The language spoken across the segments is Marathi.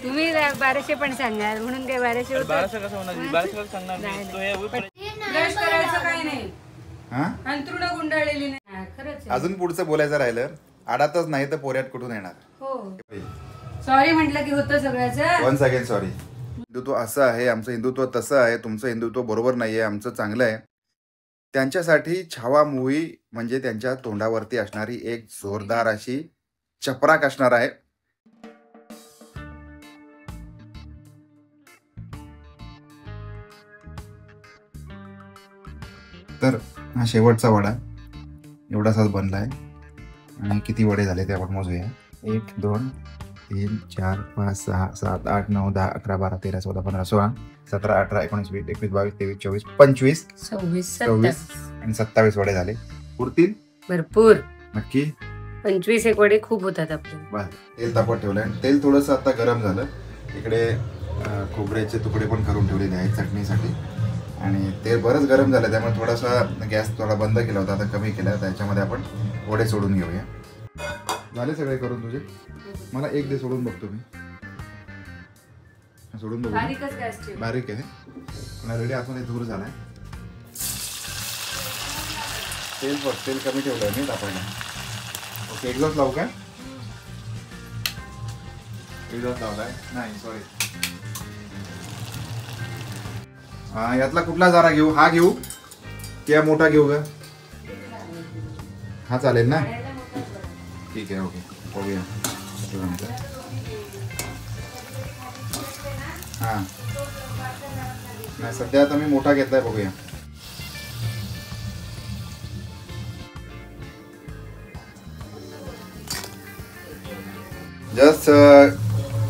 तुम्ही 1200 पण सांगाल म्हणून काय 1200 कसं होणार? 1200 सांगणार ब्रश करायचं काय नाही, अंथरुण गुंडाळलेली नाही. खरंच अजून पुढचं बोलायचं राहिलं, आडातच नाही तर पोऱ्यात कुठून येणार. हो सॉरी म्हटलं की होतं सगळ्याचं. Once again sorry. हिंदुत्व असं आहे, आमचं हिंदुत्व तसं आहे, तुमचं हिंदुत्व बरोबर नाहीये, आमचं चांगलं आहे. त्यांच्यासाठी छावा मूवी म्हणजे त्यांच्या तोंडावरती असणारी एक जोरदार अशी चपराक असणार आहे. तर हा शेवटचा वडा एवढासाच बनलाय आणि किती वडे झाले ते आपण मोजूया. 1 2 3 4 5 6 7 8 9 10 11 12 13 14 15 16 17 18 19 20 21 22 23 24 25 26 आणि 27 वडे झाले. पुरतील भरपूर, नक्की 25 एक वडे खूप होतात आपले. तेल तापत ठेवलंय, तेल थोडंसं आता गरम झालं. इकडे खोबऱ्याचे तुकडे पण करून ठेवलेले आहेत चटणीसाठी आणि तेल बरंच गरम झालं, त्यामुळे थोडासा गॅस थोडा बंद केला होता, आता कमी केला. त्याच्यामध्ये आपण वडे सोडून घेऊया. झाले सगळे करून तुझे? मला एक दे, सोडून बघतो मी. सोडून बघू. बारीक आहे रेडी. आपण दूर झालाय. तेल बघ, तेल कमी ठेवलंय मी तापायला. ओके, एक्झॉस्ट लावू काय? एक्झॉस्ट लावलाय नाही, सॉरी. यातला कुठला जरा घेऊ? हा घेऊ की मोठा घेऊ का? हा चालेल ना? ठीक आहे, ओके, बघूया. हा नाही, सध्या आता मी मोठा घेतलाय, बघूया. जस्ट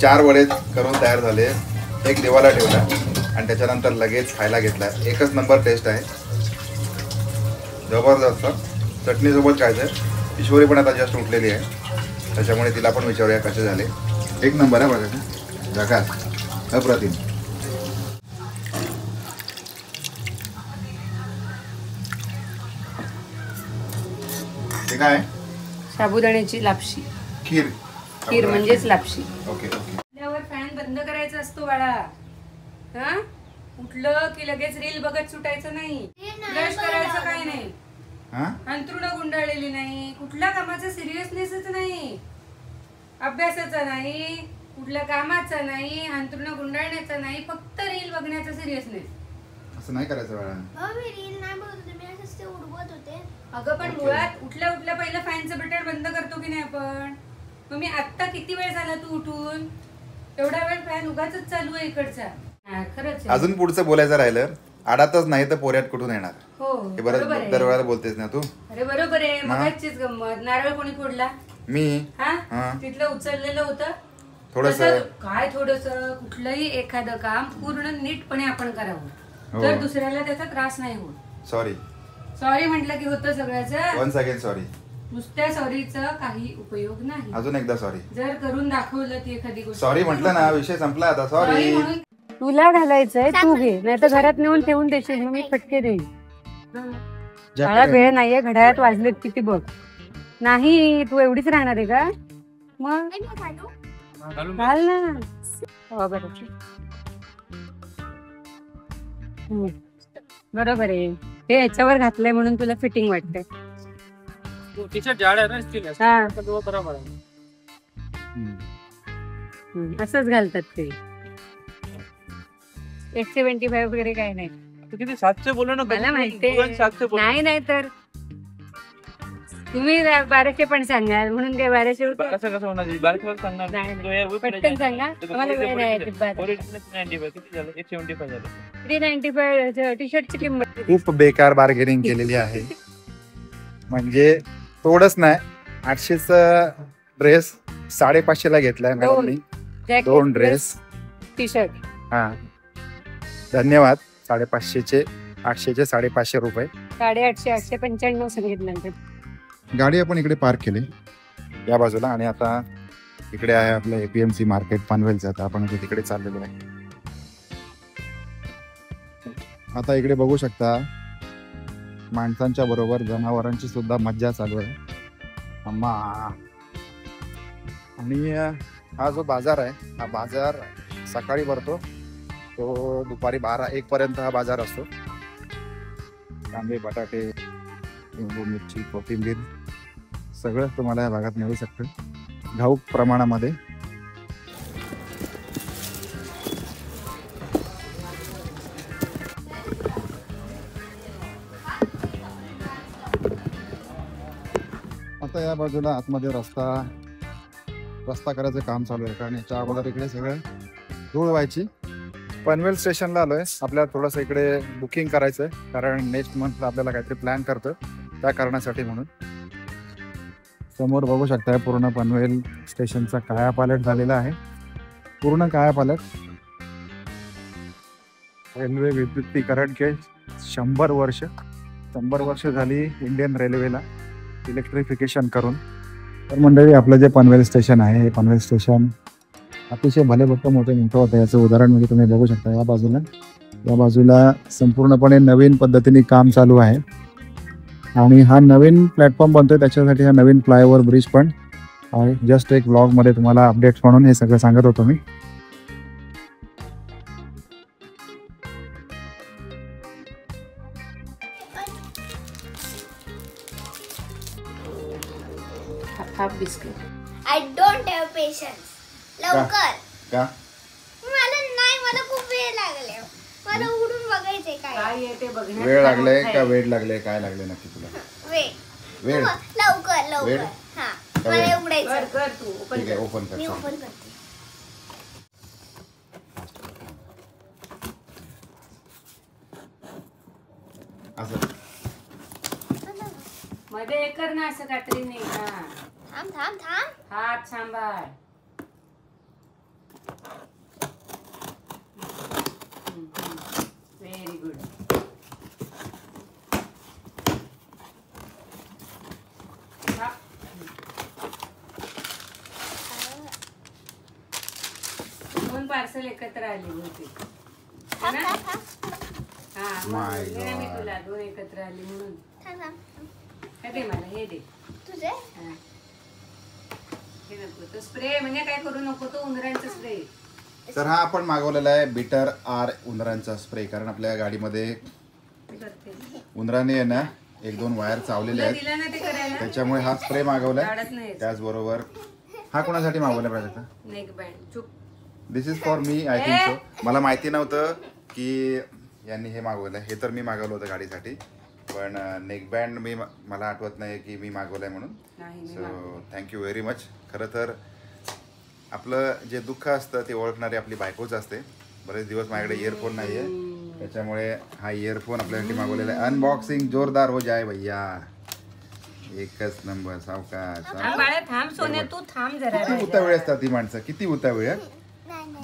4 वडे करून तयार झाले. एक देवाला ठेवला आणि त्याच्यानंतर लगेच खायला घेतला. एकच नंबर टेस्ट आहे, जबरदस्त. चटणीसोबत खायचं. ईश्वरी पण आता जस्ट उठलेली आहे, त्याच्यामुळे तिला पण विचारूया कसे झाले. एक नंबर आहे बघा, जगात अप्रतिम. हे काय? साबुदाण्याची लापशी. खीर. खीर म्हणजेच लापशी. Okay okay. फॅन बंद करायचा असतो बाळा. हा, उठलं की लगेच रील बघत सुटायचं नाही. ब्रश करायचं काय नाही, अंथरुण गुंडाळलेली नाही, कुठल्या कामाचा सिरियसनेसच नाही, अभ्यासाचा नाही, कुठल्या कामाचा नाही, अंथरुण गुंडाळण्याचा नाही, फक्त रील बघण्याचा सिरियसनेस. असं नाही करायचं बाळा. मी रील नाही बघत होते, मी असंच ते उडवत होते. अगं पण मुळात उठल्या उठल्या पहिलं फॅनचं बटन बंद करतो की नाही आपण? मग मी आत्ता किती वेळ झाला तू उठून? एवढा वेळ फॅन उगाच चालू आहे इकडचा. खरंच. अजून पुढचं बोलायचं राहिलं, आडातच नाही तर पोऱ्यात कुठून येणार. हो, हे बरं दरवेळेला बोलतेस ना तू. अरे बरोबर आहे. मगाचीच गंमत. नारळ कोणी फोडला? मी. हा, तिथलं उचललेलं होतं थोडस. काय थोडस? कुठलंही एखादं काम पूर्ण नीटपणे आपण करावं, तर दुसऱ्याला त्याचा त्रास नाही होत. सॉरी. सॉरी म्हटलं की होतं सगळ्याचं. Once again sorry. नुसत्या सॉरीचा काही उपयोग नाही. अजून एकदा सॉरी. जर करून दाखवलं ती एखादी गोष्ट. सॉरी म्हटलं ना, विषय संपला आता. सॉरी. तुला घालायचंय तू घे, नाही तर घरात नेऊन ठेवून देशील, मी फटके देईन. मला वेळ नाहीये, घड्याळात वाजलेत किती बघ. नाही, तू एवढीच राहणार आहे का? मग घाल ना. बरोबर आहे. हे याच्यावर घातलंय म्हणून तुला फिटिंग वाटतंय. असंच घालतात ते. 175 वगैरे काही नाही. तू किती 700 बोललो ना. मला माहिती नाही तर तुम्ही 1200 पण सांगाल म्हणून काय 1200 कसं होणार? 1200 सांगणार पटकन सांगा. तुम्हाला वेळ नाही. 395 टी शर्टची किंमत खूप बेकार बार्गेनिंग केलेली आहे. म्हणजे थोडंच नाही, 800चा ड्रेस 550 ला घेतलाय मॅडमनी. 2 ड्रेस, टी शर्ट. हा, धन्यवाद. 550चे 800चे 550 रुपये. 850 895 सांगितलं. गाडी आपण इकडे पार्क केली या बाजूला आणि आता इकडे आहे आपलं APMC मार्केट पनवेलचं. आता आपण तिकडे चाललेलो आहे. आता इकडे बघू शकता माणसांच्या बरोबर जनावरांची सुद्धा मज्जा चालू आहे. आणि हा जो बाजार आहे हा बाजार सकाळी भरतो, तो दुपारी 12-1 पर्यंत हा बाजार असतो. कांदे, बटाटे, लिंबू, मिरची, कोथिंबीर सगळं तुम्हाला या भागात मिळू शकतं घाऊक प्रमाणामध्ये. आता या बाजूला आतमध्ये रस्ता करायचं काम चालू आहे, कारण याच्या अगोदर इकडे सगळं धूळ व्हायची. पनवेल स्टेशनला आलोय. आपल्याला थोडंसं इकडे बुकिंग करायचं आहे, कारण नेक्स्ट मंथला आपल्याला काहीतरी प्लॅन करतो त्या कारणासाठी. म्हणून समोर बघू शकताय पूर्ण पनवेल स्टेशनचा कायापालट झालेला आहे. पूर्ण कायापालट. रेल्वे विद्युतीकरण के 100 वर्ष झाली इंडियन रेल्वेला इलेक्ट्रिफिकेशन करून. तर मंडळी, आपलं जे पनवेल स्टेशन आहे हे पनवेल स्टेशन अतिशय भलेभक्कम मोठं होतं. याचं उदाहरण म्हणजे तुम्ही बघू शकता या बाजूला संपूर्णपणे नवीन पद्धतीने काम चालू आहे आणि हा नवीन प्लॅटफॉर्म बनतोय, त्याच्यासाठी हा नवीन फ्लायओव्हर ब्रिज पण आहे. जस्ट एक ब्लॉगमध्ये तुम्हाला अपडेट्स म्हणून हे सगळं सांगत होतो मी. Half biscuit. I don't have patience. लवकर. का मला खूप वेळ लागले. मला उडून बघायचंय काय काय येते बघण्यात. वेळ लागलाय का वेळ लागले, काय लागले नक्की तुला? वेळ. लवकर. वेळ? हा, मला उडायचं. कर तू ओपन ठीक आहे, ओपन कर. मी चल. ओपन करते. असं मध्ये हे कर ना, असं कात्री नाही. हा, थांब. हात सांभाळ. Very good. दोन पार्सल एकत्र आली होती हा, My म्हणून मी God. तुला दोन एकत्र आली म्हणून. थांब. हे दे मला, हे दे. तुझे हा. हे नको तो स्प्रे, म्हणजे काय करू नको, तो उंदरांचा स्प्रे. तर हा आपण मागवलेला आहे बिटर आर उंदरांचा स्प्रे, कारण आपल्या गाडीमध्ये उंदराने आहे ना 1-2 वायर चावलेले आहेत, दिला ना ते करायला. त्याच्यामुळे हा स्प्रे मागवलाय. काढत नाही. त्याचबरोबर हा कोणासाठी मागवला पाहिजे? Neck band. चुप. This is for me, I think so. मला माहिती नव्हतं की यांनी हे मागवलं. हे तर मी मागवलं होतं गाडीसाठी, पण नेक बँड मला आठवत नाही की मी मागवलंय म्हणून. So thank you very much. खरं तर आपलं जे दुःख असतं ते ओळखणारी आपली बायकोच असते. बरेच दिवस माझ्याकडे इयरफोन नाही आहे, त्याच्यामुळे हा इयरफोन आपल्यासाठी मागवलेला आहे. अनबॉक्सिंग जोरदार हो जाय भैया. एकच नंबर. सावकाश. थांब सोन्या, तू थांब जरा. किती उतावळी असतात ती माणसं, किती उतावळी आहे.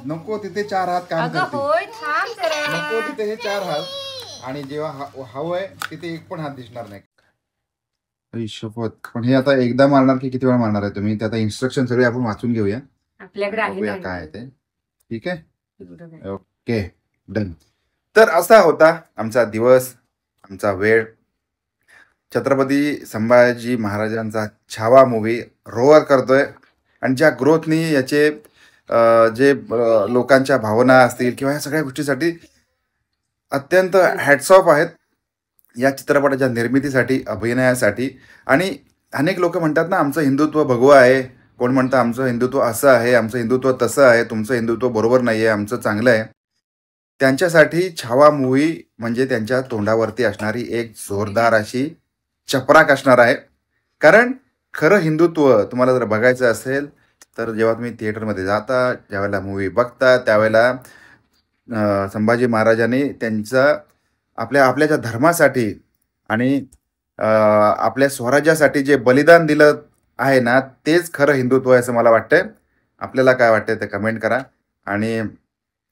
नको तिथे 4 हात काम करते, होय थांब जरा. नको तिथे हे 4 हात, आणि जेव्हा हवंय तिथे एक पण हात दिसणार नाही. शपथ. पण हे आता एकदा मारणार की किती वेळा मारणार आहे तुम्ही? ते आता इन्स्ट्रक्शन सगळे आपण वाचून घेऊया, आपल्याकडे बघूया आहे काय आहे ते. ठीक आहे, ना. Okay done. तर असा होता आमचा दिवस, आमचा वेळ. छत्रपती संभाजी महाराजांचा छावा मूवी रोअर करतोय, आणि ज्या ग्रोथनी याचे जे लोकांच्या भावना असतील किंवा या सगळ्या गोष्टीसाठी अत्यंत हॅट्स ऑफ आहेत या चित्रपटाच्या निर्मितीसाठी, अभिनयासाठी. आणि अनेक लोक म्हणतात ना आमचं हिंदुत्व भगवं आहे, कोण म्हणतं आमचं हिंदुत्व असं आहे, आमचं हिंदुत्व तसं आहे, तुमचं हिंदुत्व बरोबर नाही आहे, आमचं चांगलं आहे. त्यांच्यासाठी छावा मूवी म्हणजे त्यांच्या तोंडावरती असणारी एक जोरदार अशी चपराक असणार आहे. कारण खरं हिंदुत्व तुम्हाला जर बघायचं असेल तर जेव्हा तुम्ही थिएटरमध्ये जाता, ज्यावेळेला मूवी बघता, त्यावेळेला संभाजी महाराजांनी त्यांचं आपल्या ज्या धर्मासाठी आणि आपल्या स्वराज्यासाठी जे बलिदान दिलं आहे ना, तेच खरं हिंदुत्व आहे असं मला वाटतंय. आपल्याला काय वाटतंय ते कमेंट करा. आणि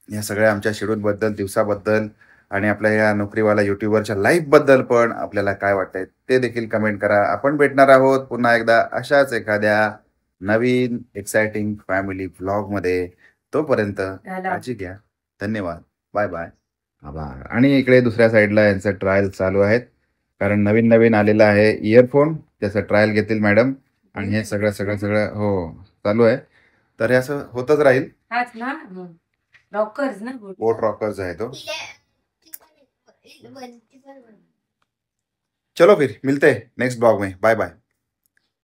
या सगळ्या आमच्या शेड्यूलबद्दल, दिवसाबद्दल, आणि आपल्या या नोकरीवाला यूट्यूबरच्या लाईफबद्दल पण आपल्याला काय वाटतंय ते देखील कमेंट करा. आपण भेटणार आहोत पुन्हा एकदा अशाच एखाद्या नवीन एक्साइटिंग फॅमिली व्लॉगमध्ये. तोपर्यंत काळजी घ्या. धन्यवाद. Bye bye. आभार. आणि इकडे दुसऱ्या साईडला यांचं ट्रायल चालू आहेत, कारण नवीन आलेलं आहे इयरफोन, त्याचं ट्रायल घेतील मॅडम. आणि हे सगळं हो चालू आहे. तर हे असं होतच राहील. हाच ना रॉकर्स ना बोट रॉकर्स आहे तो. तिला- चलो फिर मिलते हैं नेक्स्ट ब्लॉग में. Bye bye.